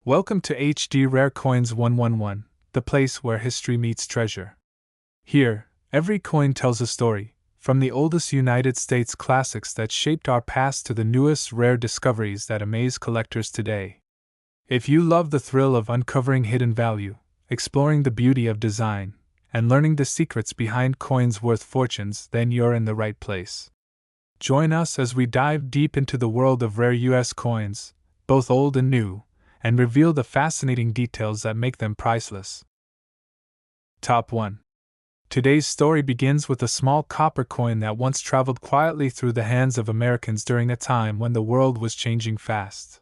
Welcome to HD Rare Coins 111, the place where history meets treasure. Here, every coin tells a story, from the oldest United States classics that shaped our past to the newest rare discoveries that amaze collectors today. If you love the thrill of uncovering hidden value, exploring the beauty of design, and learning the secrets behind coins worth fortunes, then you're in the right place. Join us as we dive deep into the world of rare U.S. coins, both old and new, and reveal the fascinating details that make them priceless. Top 1. Today's story begins with a small copper coin that once traveled quietly through the hands of Americans during a time when the world was changing fast.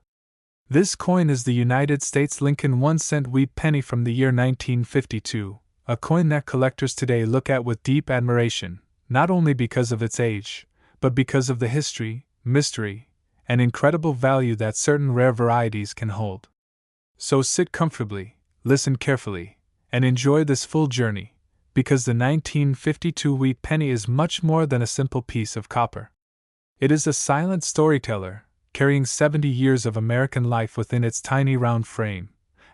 This coin is the United States Lincoln 1-cent wheat penny from the year 1952, a coin that collectors today look at with deep admiration, not only because of its age, but because of the history, mystery, and incredible value that certain rare varieties can hold. So sit comfortably, listen carefully, and enjoy this full journey, because the 1952 wheat penny is much more than a simple piece of copper. It is a silent storyteller, carrying 70 years of American life within its tiny round frame.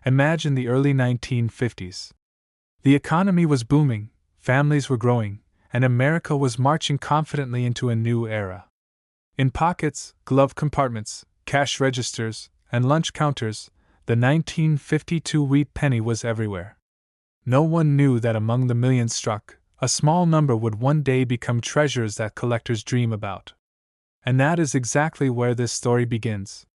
Imagine the early 1950s. The economy was booming, families were growing, and America was marching confidently into a new era. In pockets, glove compartments, cash registers, and lunch counters, the 1952 wheat penny was everywhere. No one knew that among the millions struck, a small number would one day become treasures that collectors dream about. And that is exactly where this story begins.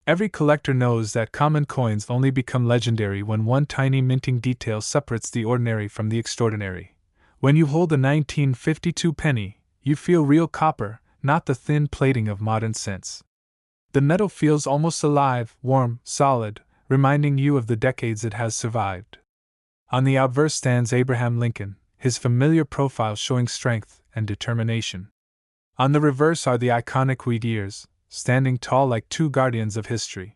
Every collector knows that common coins only become legendary when one tiny minting detail separates the ordinary from the extraordinary. When you hold a 1952 penny, you feel real copper, not the thin plating of modern cents. The metal feels almost alive, warm, solid, reminding you of the decades it has survived. On the obverse stands Abraham Lincoln, his familiar profile showing strength and determination. On the reverse are the iconic wheat ears, standing tall like two guardians of history.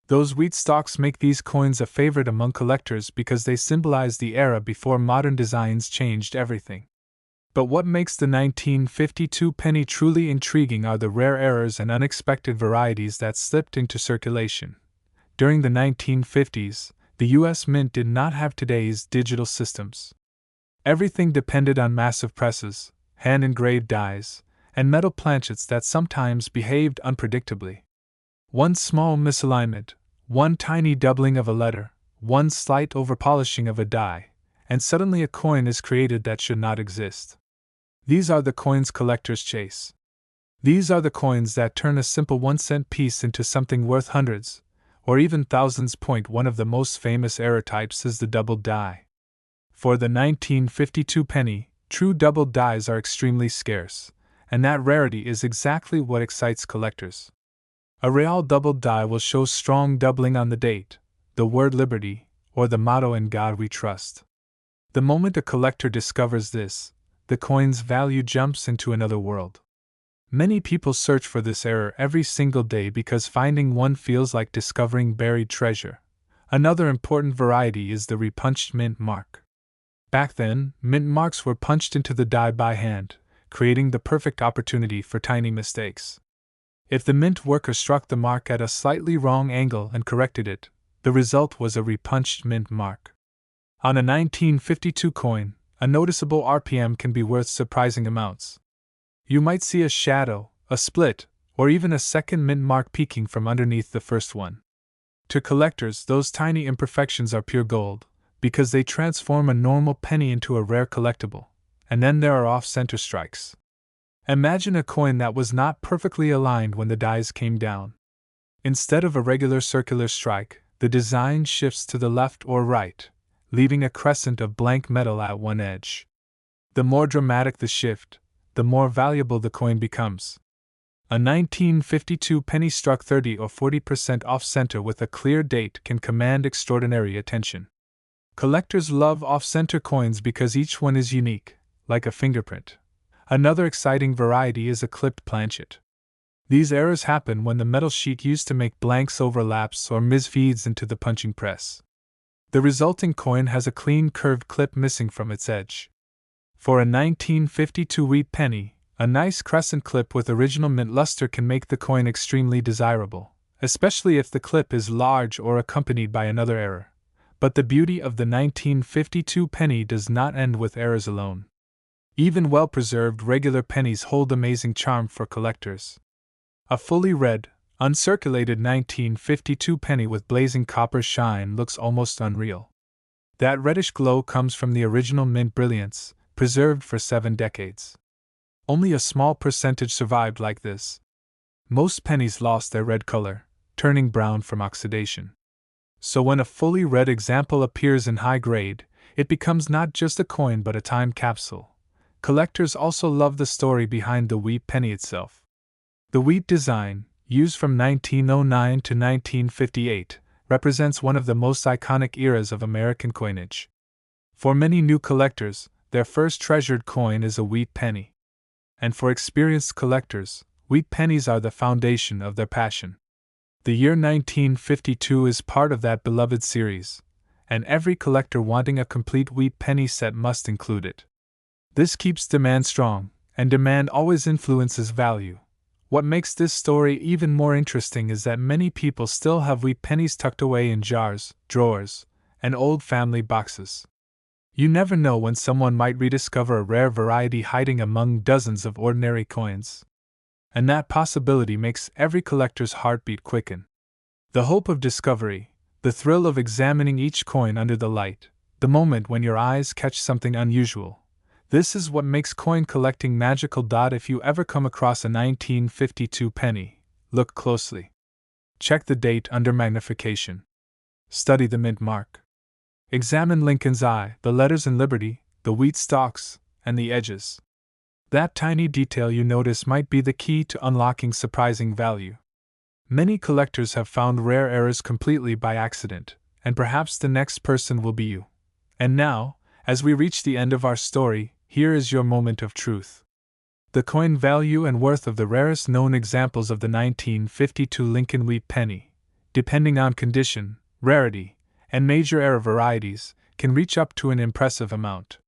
Those wheat stalks make these coins a favorite among collectors because they symbolize the era before modern designs changed everything. But what makes the 1952 penny truly intriguing are the rare errors and unexpected varieties that slipped into circulation. During the 1950s, the U.S. Mint did not have today's digital systems. Everything depended on massive presses, hand-engraved dies, and metal planchets that sometimes behaved unpredictably. One small misalignment, one tiny doubling of a letter, one slight overpolishing of a die, and suddenly a coin is created that should not exist. These are the coins collectors chase. These are the coins that turn a simple 1-cent piece into something worth hundreds, or even thousands. One of the most famous error types is the doubled die. For the 1952 penny, true doubled dies are extremely scarce, and that rarity is exactly what excites collectors. A real doubled die will show strong doubling on the date, the word liberty, or the motto "In God We Trust." The moment a collector discovers this, the coin's value jumps into another world. Many people search for this error every single day because finding one feels like discovering buried treasure. Another important variety is the repunched mint mark. Back then, mint marks were punched into the die by hand, creating the perfect opportunity for tiny mistakes. If the mint worker struck the mark at a slightly wrong angle and corrected it, the result was a repunched mint mark. On a 1952 coin, a noticeable RPM can be worth surprising amounts. You might see a shadow, a split, or even a second mint mark peeking from underneath the first one. To collectors, those tiny imperfections are pure gold, because they transform a normal penny into a rare collectible. And then there are off-center strikes. Imagine a coin that was not perfectly aligned when the dies came down. Instead of a regular circular strike, the design shifts to the left or right, leaving a crescent of blank metal at one edge. The more dramatic the shift, the more valuable the coin becomes. A 1952 penny struck 30 or 40% off-center with a clear date can command extraordinary attention. Collectors love off-center coins because each one is unique, like a fingerprint. Another exciting variety is a clipped planchet. These errors happen when the metal sheet used to make blanks overlaps or misfeeds into the punching press. The resulting coin has a clean curved clip missing from its edge. For a 1952 wheat penny, a nice crescent clip with original mint luster can make the coin extremely desirable, especially if the clip is large or accompanied by another error. But the beauty of the 1952 penny does not end with errors alone. Even well-preserved regular pennies hold amazing charm for collectors. A fully red, uncirculated 1952 penny with blazing copper shine looks almost unreal. That reddish glow comes from the original mint brilliance, preserved for 7 decades. Only a small percentage survived like this. Most pennies lost their red color, turning brown from oxidation. So when a fully red example appears in high grade, it becomes not just a coin but a time capsule. Collectors also love the story behind the wheat penny itself. The wheat design, used from 1909 to 1958, represents one of the most iconic eras of American coinage. For many new collectors, their first treasured coin is a wheat penny. And for experienced collectors, wheat pennies are the foundation of their passion. The year 1952 is part of that beloved series, and every collector wanting a complete wheat penny set must include it. This keeps demand strong, and demand always influences value. What makes this story even more interesting is that many people still have wheat pennies tucked away in jars, drawers, and old family boxes. You never know when someone might rediscover a rare variety hiding among dozens of ordinary coins. And that possibility makes every collector's heartbeat quicken. The hope of discovery, the thrill of examining each coin under the light, the moment when your eyes catch something unusual. This is what makes coin collecting magical. If you ever come across a 1952 penny, look closely. Check the date under magnification. Study the mint mark. Examine Lincoln's eye, the letters in Liberty, the wheat stalks, and the edges. That tiny detail you notice might be the key to unlocking surprising value. Many collectors have found rare errors completely by accident, and perhaps the next person will be you. And now, as we reach the end of our story, here is your moment of truth. The coin value and worth of the rarest known examples of the 1952 Lincoln wheat penny, depending on condition, rarity, and major error varieties, can reach up to an impressive amount.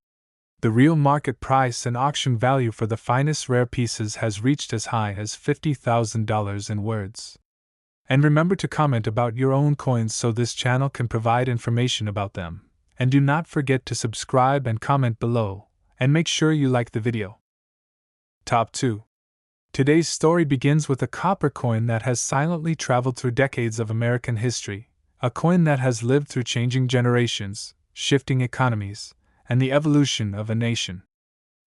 The real market price and auction value for the finest rare pieces has reached as high as $50,000 in words. And remember to comment about your own coins so this channel can provide information about them. And do not forget to subscribe and comment below, and make sure you like the video. Top 2. Today's story begins with a copper coin that has silently traveled through decades of American history, a coin that has lived through changing generations, shifting economies, and the evolution of a nation.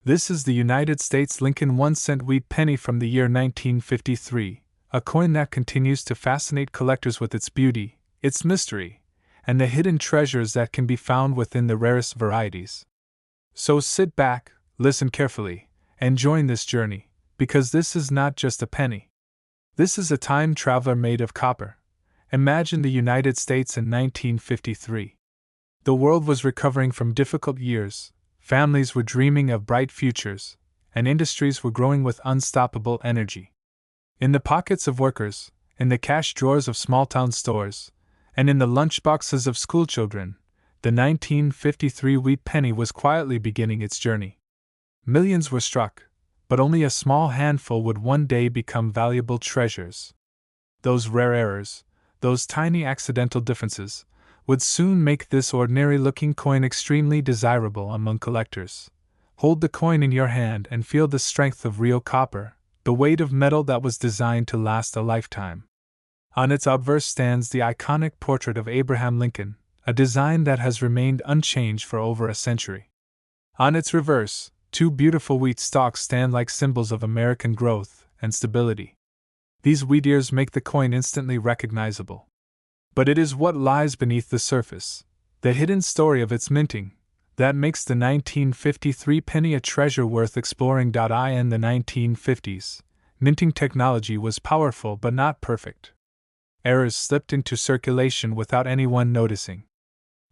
This is the United States Lincoln 1-cent wheat penny from the year 1953, a coin that continues to fascinate collectors with its beauty, its mystery, and the hidden treasures that can be found within the rarest varieties. So sit back, listen carefully, and join this journey, because this is not just a penny. This is a time traveler made of copper. Imagine the United States in 1953. The world was recovering from difficult years, families were dreaming of bright futures, and industries were growing with unstoppable energy. In the pockets of workers, in the cash drawers of small-town stores, and in the lunchboxes of schoolchildren, the 1953 wheat penny was quietly beginning its journey. Millions were struck, but only a small handful would one day become valuable treasures. Those rare errors, those tiny accidental differences, would soon make this ordinary-looking coin extremely desirable among collectors. Hold the coin in your hand and feel the strength of real copper, the weight of metal that was designed to last a lifetime. On its obverse stands the iconic portrait of Abraham Lincoln, a design that has remained unchanged for over a century. On its reverse, 2 beautiful wheat stalks stand like symbols of American growth and stability. These wheat ears make the coin instantly recognizable. But it is what lies beneath the surface, the hidden story of its minting, that makes the 1953 penny a treasure worth exploring. In the 1950s, minting technology was powerful but not perfect. Errors slipped into circulation without anyone noticing.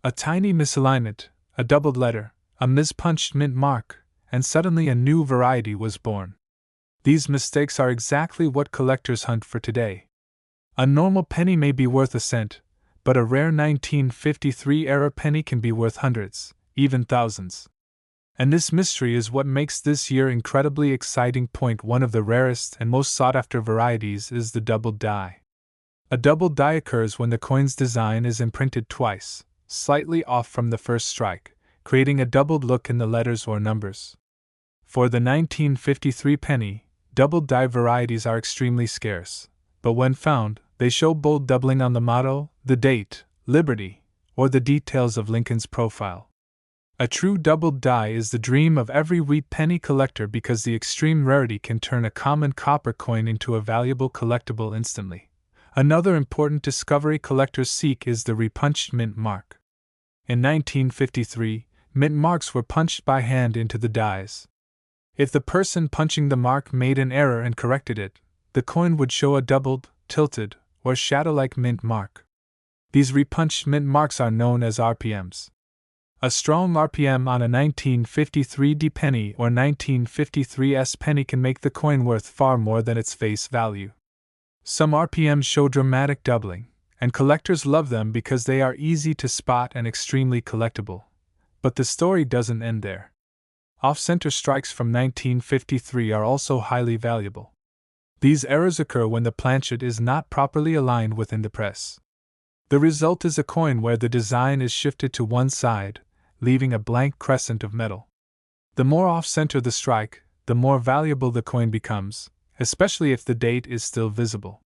A tiny misalignment, a doubled letter, a mispunched mint mark, and suddenly a new variety was born. These mistakes are exactly what collectors hunt for today. A normal penny may be worth a cent, but a rare 1953 era penny can be worth hundreds, even thousands. And this mystery is what makes this year incredibly exciting. One of the rarest and most sought-after varieties is the doubled die. A double die occurs when the coin's design is imprinted twice, slightly off from the first strike, creating a doubled look in the letters or numbers. For the 1953 penny, double die varieties are extremely scarce, but when found, they show bold doubling on the motto, the date, Liberty, or the details of Lincoln's profile. A true doubled die is the dream of every wheat penny collector because the extreme rarity can turn a common copper coin into a valuable collectible instantly. Another important discovery collectors seek is the repunched mint mark. In 1953, mint marks were punched by hand into the dies. If the person punching the mark made an error and corrected it, the coin would show a doubled, tilted, or shadow-like mint mark. These repunched mint marks are known as RPMs. A strong RPM on a 1953 D penny or 1953 S penny can make the coin worth far more than its face value. Some RPMs show dramatic doubling, and collectors love them because they are easy to spot and extremely collectible. But the story doesn't end there. Off-center strikes from 1953 are also highly valuable. These errors occur when the planchet is not properly aligned within the press. The result is a coin where the design is shifted to one side, leaving a blank crescent of metal. The more off-center the strike, the more valuable the coin becomes, especially if the date is still visible.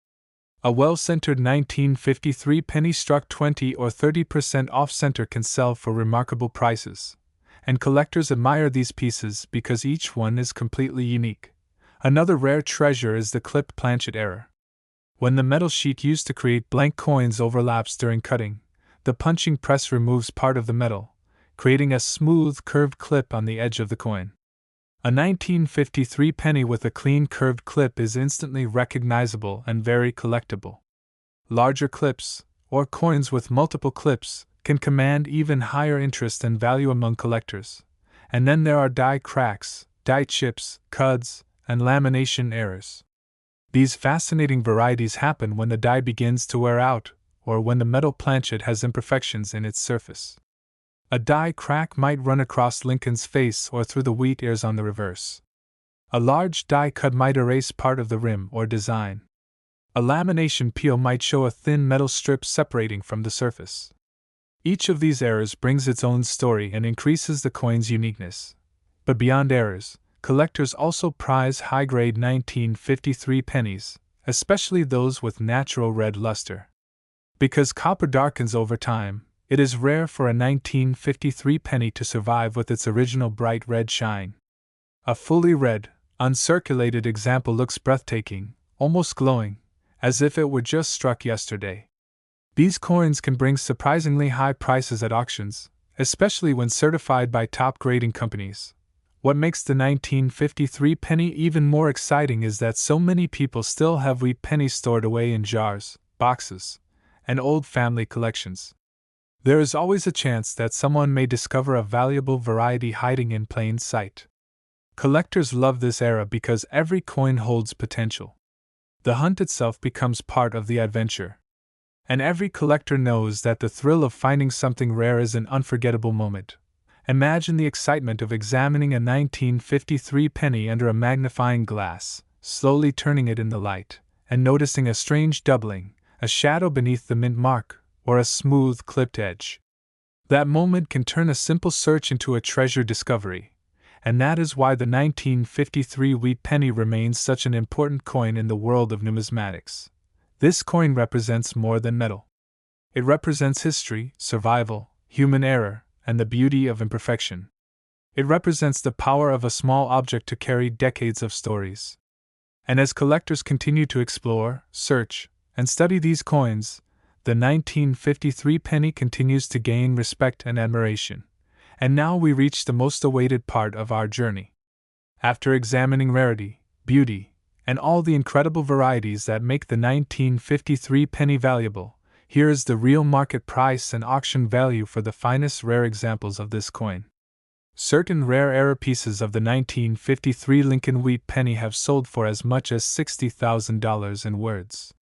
A well-centered 1953 penny struck 20 or 30% off-center can sell for remarkable prices, and collectors admire these pieces because each one is completely unique. Another rare treasure is the clipped planchet error. When the metal sheet used to create blank coins overlaps during cutting, the punching press removes part of the metal, creating a smooth, curved clip on the edge of the coin. A 1953 penny with a clean curved clip is instantly recognizable and very collectible. Larger clips, or coins with multiple clips, can command even higher interest and value among collectors. And then there are die cracks, die chips, cuds, and lamination errors. These fascinating varieties happen when the die begins to wear out, or when the metal planchet has imperfections in its surface. A die crack might run across Lincoln's face or through the wheat ears on the reverse. A large die cut might erase part of the rim or design. A lamination peel might show a thin metal strip separating from the surface. Each of these errors brings its own story and increases the coin's uniqueness. But beyond errors, collectors also prize high-grade 1953 pennies, especially those with natural red luster. Because copper darkens over time, it is rare for a 1953 penny to survive with its original bright red shine. A fully red, uncirculated example looks breathtaking, almost glowing, as if it were just struck yesterday. These coins can bring surprisingly high prices at auctions, especially when certified by top grading companies. What makes the 1953 penny even more exciting is that so many people still have wheat pennies stored away in jars, boxes, and old family collections. There is always a chance that someone may discover a valuable variety hiding in plain sight. Collectors love this era because every coin holds potential. The hunt itself becomes part of the adventure. And every collector knows that the thrill of finding something rare is an unforgettable moment. Imagine the excitement of examining a 1953 penny under a magnifying glass, slowly turning it in the light, and noticing a strange doubling, a shadow beneath the mint mark, or a smooth, clipped edge. That moment can turn a simple search into a treasure discovery, and that is why the 1953 wheat penny remains such an important coin in the world of numismatics. This coin represents more than metal. It represents history, survival, human error, and the beauty of imperfection. It represents the power of a small object to carry decades of stories. And as collectors continue to explore, search, and study these coins, the 1953 penny continues to gain respect and admiration. And now we reach the most awaited part of our journey. After examining rarity, beauty, and all the incredible varieties that make the 1953 penny valuable, here is the real market price and auction value for the finest rare examples of this coin. Certain rare error pieces of the 1953 Lincoln wheat penny have sold for as much as $60,000 in words.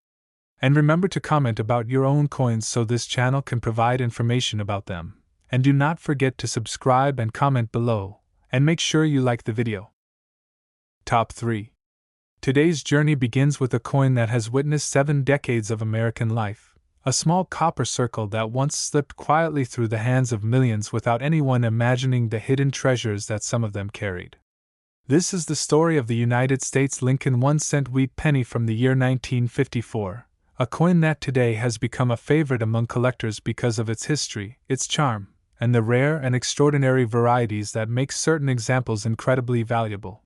And remember to comment about your own coins so this channel can provide information about them. And do not forget to subscribe and comment below, and make sure you like the video. Top 3. Today's journey begins with a coin that has witnessed 7 decades of American life, a small copper circle that once slipped quietly through the hands of millions without anyone imagining the hidden treasures that some of them carried. This is the story of the United States Lincoln 1-cent wheat penny from the year 1954, a coin that today has become a favorite among collectors because of its history, its charm, and the rare and extraordinary varieties that make certain examples incredibly valuable.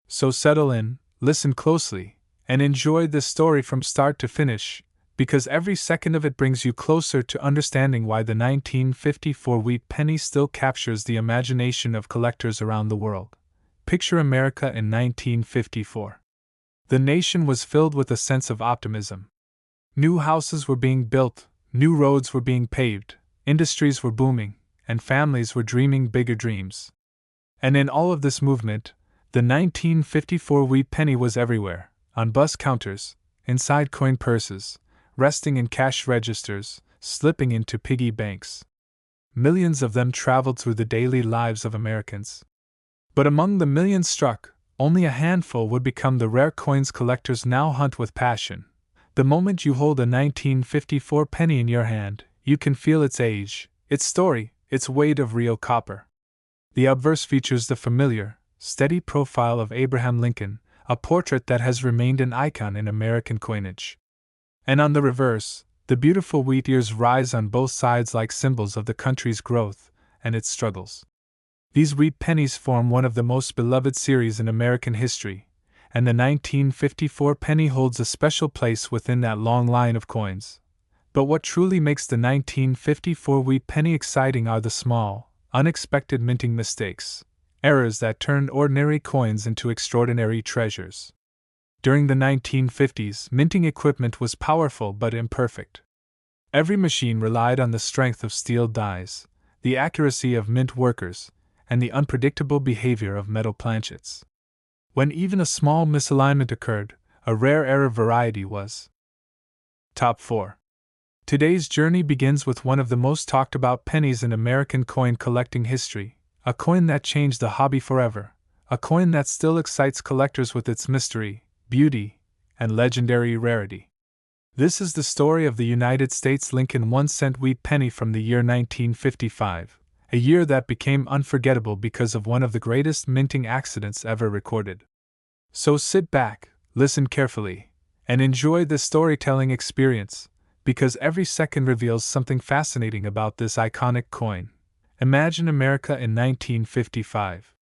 So settle in, listen closely, and enjoy this story from start to finish, because every second of it brings you closer to understanding why the 1954 wheat penny still captures the imagination of collectors around the world. Picture America in 1954. The nation was filled with a sense of optimism. New houses were being built, new roads were being paved, industries were booming, and families were dreaming bigger dreams. And in all of this movement, the 1954 wheat penny was everywhere, on bus counters, inside coin purses, resting in cash registers, slipping into piggy banks. Millions of them traveled through the daily lives of Americans. But among the millions struck, only a handful would become the rare coins collectors now hunt with passion. The moment you hold a 1954 penny in your hand, you can feel its age, its story, its weight of real copper. The obverse features the familiar, steady profile of Abraham Lincoln, a portrait that has remained an icon in American coinage. And on the reverse, the beautiful wheat ears rise on both sides like symbols of the country's growth and its struggles. These wheat pennies form one of the most beloved series in American history, and the 1954 penny holds a special place within that long line of coins. But what truly makes the 1954 wheat penny exciting are the small, unexpected minting mistakes, errors that turned ordinary coins into extraordinary treasures. During the 1950s, minting equipment was powerful but imperfect. Every machine relied on the strength of steel dies, the accuracy of mint workers, and the unpredictable behavior of metal planchets. When even a small misalignment occurred, a rare error variety was. Top 4. Today's journey begins with one of the most talked about pennies in American coin collecting history, a coin that changed the hobby forever, a coin that still excites collectors with its mystery, beauty, and legendary rarity. This is the story of the United States Lincoln 1-cent wheat penny from the year 1955, a year that became unforgettable because of one of the greatest minting accidents ever recorded. So sit back, listen carefully, and enjoy this storytelling experience, because every second reveals something fascinating about this iconic coin. Imagine America in 1955.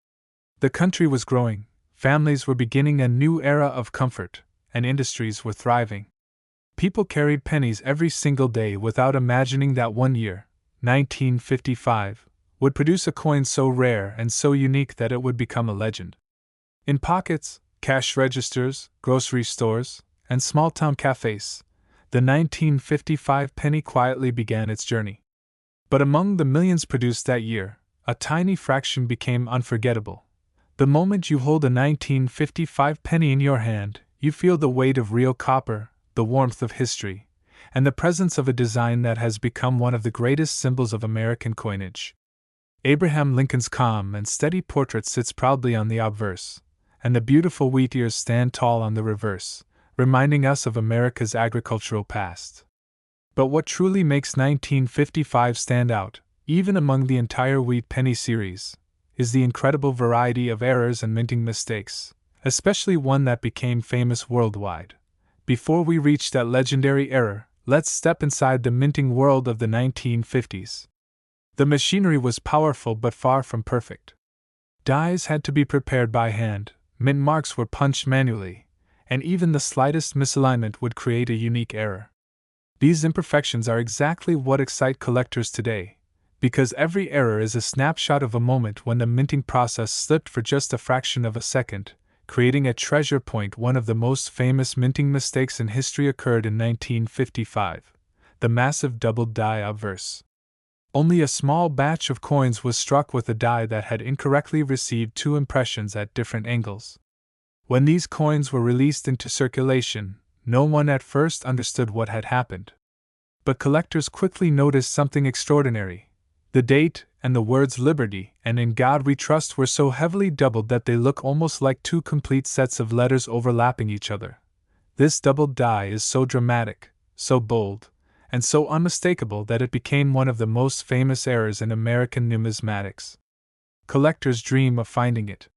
The country was growing, families were beginning a new era of comfort, and industries were thriving. People carried pennies every single day without imagining that one year, 1955, would produce a coin so rare and so unique that it would become a legend. In pockets, cash registers, grocery stores, and small-town cafes, the 1955 penny quietly began its journey. But among the millions produced that year, a tiny fraction became unforgettable. The moment you hold a 1955 penny in your hand, you feel the weight of real copper, the warmth of history, and the presence of a design that has become one of the greatest symbols of American coinage. Abraham Lincoln's calm and steady portrait sits proudly on the obverse, and the beautiful wheat ears stand tall on the reverse, reminding us of America's agricultural past. But what truly makes 1955 stand out, even among the entire wheat penny series, is the incredible variety of errors and minting mistakes, especially one that became famous worldwide. Before we reach that legendary error, let's step inside the minting world of the 1950s. The machinery was powerful but far from perfect. Dies had to be prepared by hand, mint marks were punched manually, and even the slightest misalignment would create a unique error. These imperfections are exactly what excite collectors today, because every error is a snapshot of a moment when the minting process slipped for just a fraction of a second, creating a treasure point. One of the most famous minting mistakes in history occurred in 1955, the massive doubled die obverse. Only a small batch of coins was struck with a die that had incorrectly received two impressions at different angles. When these coins were released into circulation, no one at first understood what had happened. But collectors quickly noticed something extraordinary. The date and the words Liberty and In God We Trust were so heavily doubled that they look almost like two complete sets of letters overlapping each other. This doubled die is so dramatic, so bold, and so unmistakable that it became one of the most famous errors in American numismatics. Collectors dream of finding it.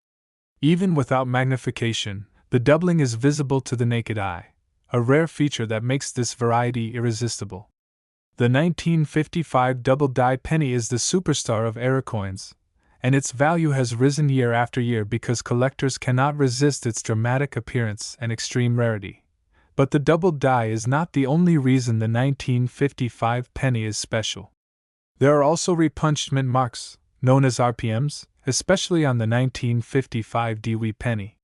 Even without magnification, the doubling is visible to the naked eye, a rare feature that makes this variety irresistible. The 1955 double-die penny is the superstar of error coins, and its value has risen year after year because collectors cannot resist its dramatic appearance and extreme rarity. But the double die is not the only reason the 1955 penny is special. There are also repunched mint marks, known as RPMs, especially on the 1955 Dewey penny.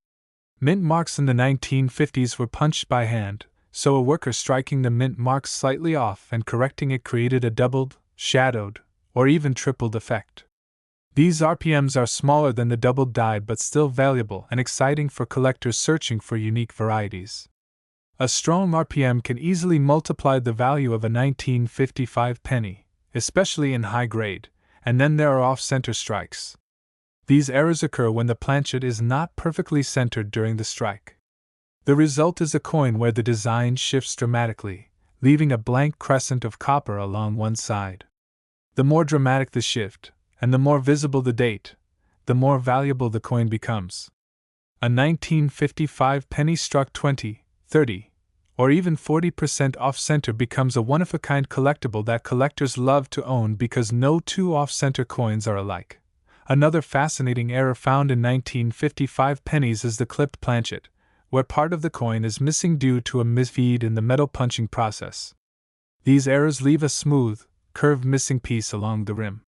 Mint marks in the 1950s were punched by hand, so a worker striking the mint mark slightly off and correcting it created a doubled, shadowed, or even tripled effect. These RPMs are smaller than the double die but still valuable and exciting for collectors searching for unique varieties. A strong RPM can easily multiply the value of a 1955 penny, especially in high grade, and then there are off-center strikes. These errors occur when the planchet is not perfectly centered during the strike. The result is a coin where the design shifts dramatically, leaving a blank crescent of copper along one side. The more dramatic the shift, and the more visible the date, the more valuable the coin becomes. A 1955 penny struck 20, 30, or even 40% off-center becomes a one-of-a-kind collectible that collectors love to own because no two off-center coins are alike. Another fascinating error found in 1955 pennies is the clipped planchet, where part of the coin is missing due to a misfeed in the metal punching process. These errors leave a smooth, curved missing piece along the rim.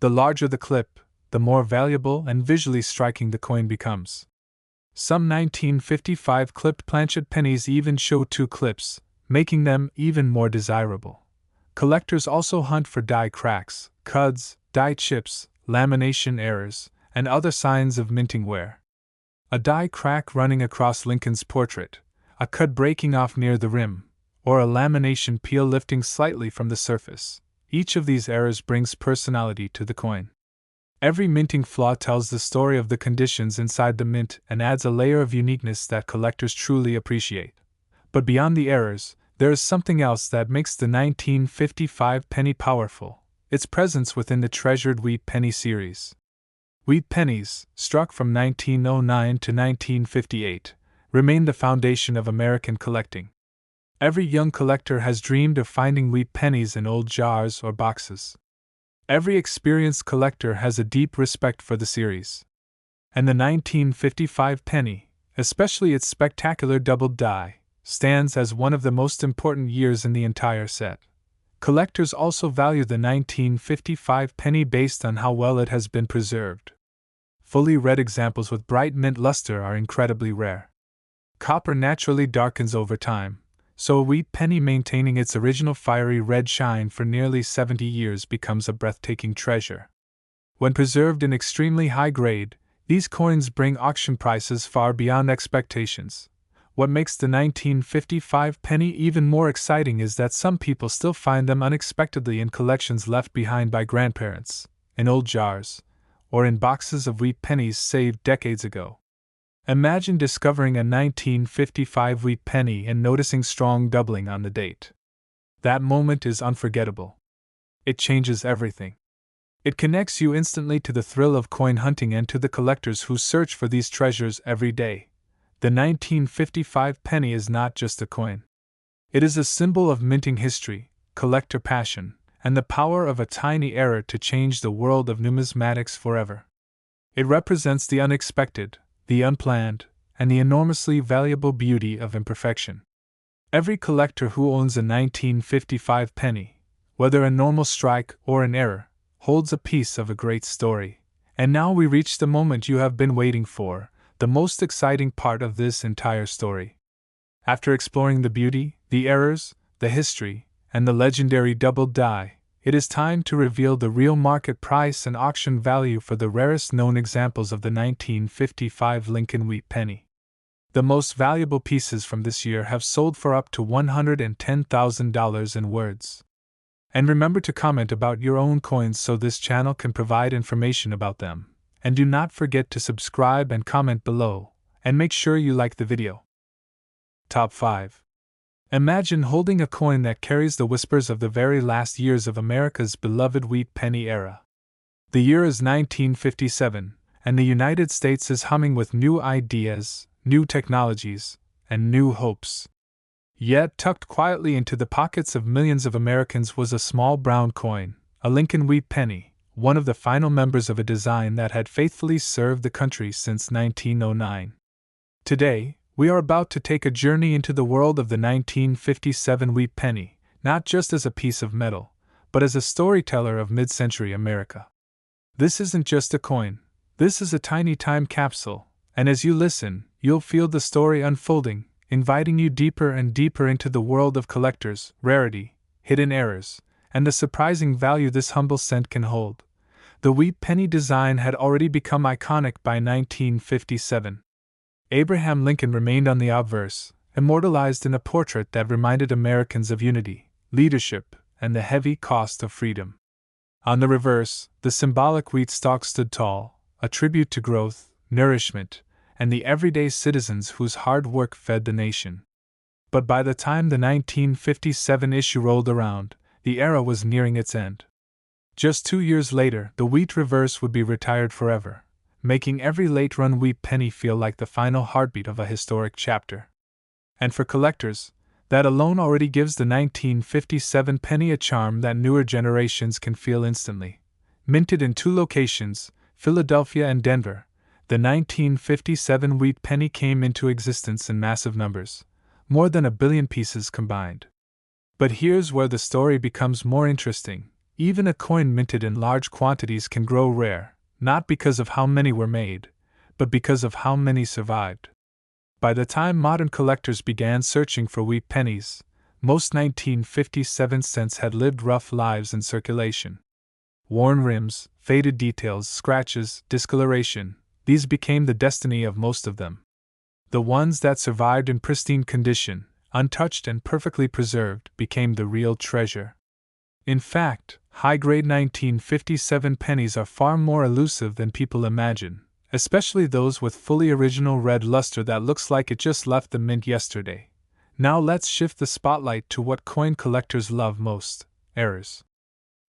The larger the clip, the more valuable and visually striking the coin becomes. Some 1955 clipped planchet pennies even show two clips, making them even more desirable. Collectors also hunt for die cracks, cuds, die chips, lamination errors, and other signs of minting wear. A die crack running across Lincoln's portrait, a cud breaking off near the rim, or a lamination peel lifting slightly from the surface. Each of these errors brings personality to the coin. Every minting flaw tells the story of the conditions inside the mint and adds a layer of uniqueness that collectors truly appreciate. But beyond the errors, there is something else that makes the 1955 penny powerful: its presence within the treasured wheat penny series. Wheat pennies, struck from 1909 to 1958, remain the foundation of American collecting. Every young collector has dreamed of finding wheat pennies in old jars or boxes. Every experienced collector has a deep respect for the series. And the 1955 penny, especially its spectacular doubled die, stands as one of the most important years in the entire set. Collectors also value the 1955 penny based on how well it has been preserved. Fully red examples with bright mint luster are incredibly rare. Copper naturally darkens over time, so a wheat penny maintaining its original fiery red shine for nearly 70 years becomes a breathtaking treasure. When preserved in extremely high grade, these coins bring auction prices far beyond expectations. What makes the 1955 penny even more exciting is that some people still find them unexpectedly in collections left behind by grandparents, in old jars, or in boxes of wheat pennies saved decades ago. Imagine discovering a 1955 wheat penny and noticing strong doubling on the date. That moment is unforgettable. It changes everything. It connects you instantly to the thrill of coin hunting and to the collectors who search for these treasures every day. The 1955 penny is not just a coin. It is a symbol of minting history, collector passion, and the power of a tiny error to change the world of numismatics forever. It represents the unexpected, the unplanned, and the enormously valuable beauty of imperfection. Every collector who owns a 1955 penny, whether a normal strike or an error, holds a piece of a great story. And now we reach the moment you have been waiting for, the most exciting part of this entire story. After exploring the beauty, the errors, the history, and the legendary double die, it is time to reveal the real market price and auction value for the rarest known examples of the 1955 Lincoln wheat penny. The most valuable pieces from this year have sold for up to $110,000 in words. And remember to comment about your own coins so this channel can provide information about them. And do not forget to subscribe and comment below, and make sure you like the video. Top 5. Imagine holding a coin that carries the whispers of the very last years of America's beloved wheat penny era. The year is 1957, and the United States is humming with new ideas, new technologies, and new hopes. Yet, tucked quietly into the pockets of millions of Americans was a small brown coin, a Lincoln wheat penny, one of the final members of a design that had faithfully served the country since 1909. Today, we are about to take a journey into the world of the 1957 wheat penny, not just as a piece of metal, but as a storyteller of mid-century America. This isn't just a coin, this is a tiny time capsule, and as you listen, you'll feel the story unfolding, inviting you deeper and deeper into the world of collectors, rarity, hidden errors, and the surprising value this humble cent can hold. The wheat penny design had already become iconic by 1957. Abraham Lincoln remained on the obverse, immortalized in a portrait that reminded Americans of unity, leadership, and the heavy cost of freedom. On the reverse, the symbolic wheat stalk stood tall, a tribute to growth, nourishment, and the everyday citizens whose hard work fed the nation. But by the time the 1957 issue rolled around, the era was nearing its end. Just 2 years later, the wheat reverse would be retired forever, making every late-run wheat penny feel like the final heartbeat of a historic chapter. And for collectors, that alone already gives the 1957 penny a charm that newer generations can feel instantly. Minted in 2 locations, Philadelphia and Denver, the 1957 wheat penny came into existence in massive numbers, more than 1 billion pieces combined. But here's where the story becomes more interesting. Even a coin minted in large quantities can grow rare, not because of how many were made, but because of how many survived. By the time modern collectors began searching for wheat pennies, most 1957 cents had lived rough lives in circulation. Worn rims, faded details, scratches, discoloration, these became the destiny of most of them. The ones that survived in pristine condition, untouched and perfectly preserved, became the real treasure. In fact, high-grade 1957 pennies are far more elusive than people imagine, especially those with fully original red luster that looks like it just left the mint yesterday. Now let's shift the spotlight to what coin collectors love most: errors.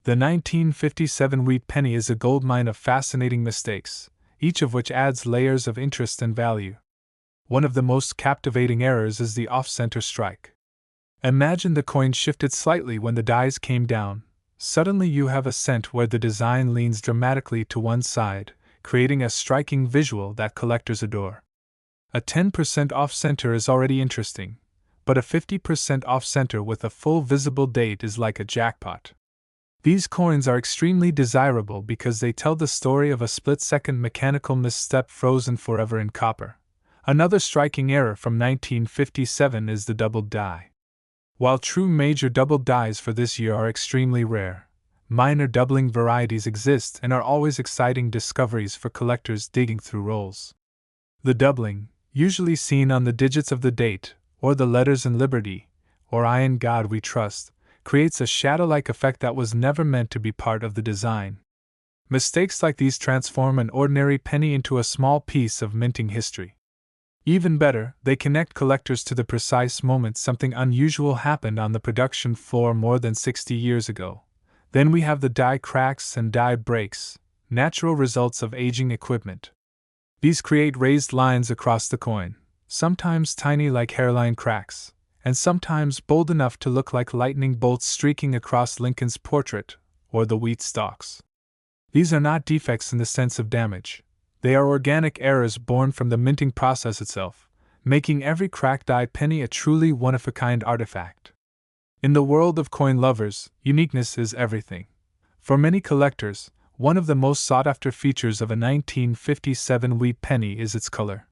The 1957 wheat penny is a goldmine of fascinating mistakes, each of which adds layers of interest and value. One of the most captivating errors is the off-center strike. Imagine the coin shifted slightly when the dies came down. Suddenly you have a cent where the design leans dramatically to one side, creating a striking visual that collectors adore. A 10% off-center is already interesting, but a 50% off-center with a full visible date is like a jackpot. These coins are extremely desirable because they tell the story of a split-second mechanical misstep frozen forever in copper. Another striking error from 1957 is the doubled die. While true major doubled dies for this year are extremely rare, minor doubling varieties exist and are always exciting discoveries for collectors digging through rolls. The doubling, usually seen on the digits of the date, or the letters in Liberty, or I in God We Trust, creates a shadow-like effect that was never meant to be part of the design. Mistakes like these transform an ordinary penny into a small piece of minting history. Even better, they connect collectors to the precise moment something unusual happened on the production floor more than 60 years ago. Then we have the die cracks and die breaks, natural results of aging equipment. These create raised lines across the coin, sometimes tiny like hairline cracks, and sometimes bold enough to look like lightning bolts streaking across Lincoln's portrait or the wheat stalks. These are not defects in the sense of damage. They are organic errors born from the minting process itself, making every cracked die penny a truly one-of-a-kind artifact. In the world of coin lovers, uniqueness is everything. For many collectors, one of the most sought-after features of a 1957 wheat penny is its color.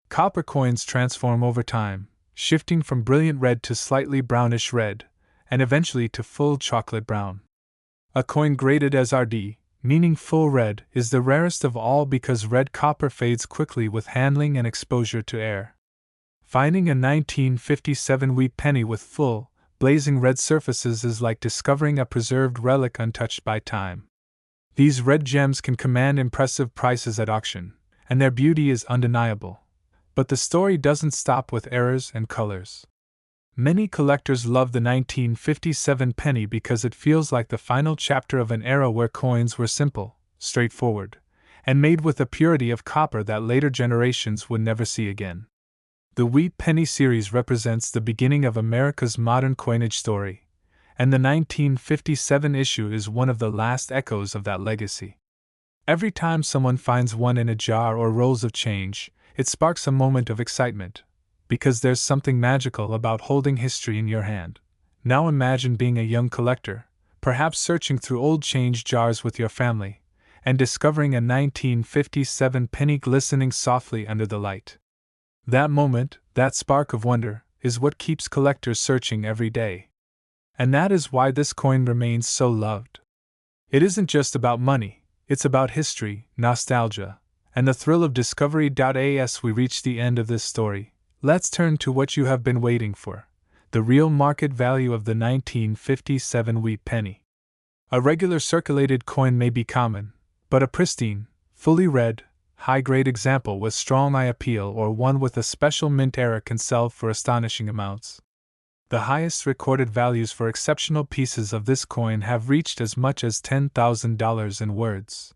Copper coins transform over time, shifting from brilliant red to slightly brownish red, and eventually to full chocolate brown. A coin graded as RD, meaning full red, is the rarest of all because red copper fades quickly with handling and exposure to air. Finding a 1957 wheat penny with full, blazing red surfaces is like discovering a preserved relic untouched by time. These red gems can command impressive prices at auction, and their beauty is undeniable. But the story doesn't stop with errors and colors. Many collectors love the 1957 penny because it feels like the final chapter of an era where coins were simple, straightforward, and made with a purity of copper that later generations would never see again. The Wheat Penny series represents the beginning of America's modern coinage story, and the 1957 issue is one of the last echoes of that legacy. Every time someone finds one in a jar or rolls of change, it sparks a moment of excitement, because there's something magical about holding history in your hand. Now imagine being a young collector, perhaps searching through old change jars with your family, and discovering a 1957 penny glistening softly under the light. That moment, that spark of wonder, is what keeps collectors searching every day. And that is why this coin remains so loved. It isn't just about money, it's about history, nostalgia, and the thrill of discovery. As we reach the end of this story, let's turn to what you have been waiting for: the real market value of the 1957 wheat penny. A regular circulated coin may be common, but a pristine, fully read, high-grade example with strong eye appeal or one with a special mint era can sell for astonishing amounts. The highest recorded values for exceptional pieces of this coin have reached as much as $10,000 in words.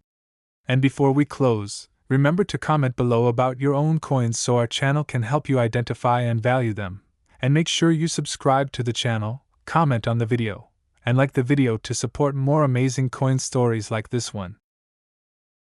And before we close, remember to comment below about your own coins so our channel can help you identify and value them. And make sure you subscribe to the channel, comment on the video, and like the video to support more amazing coin stories like this one.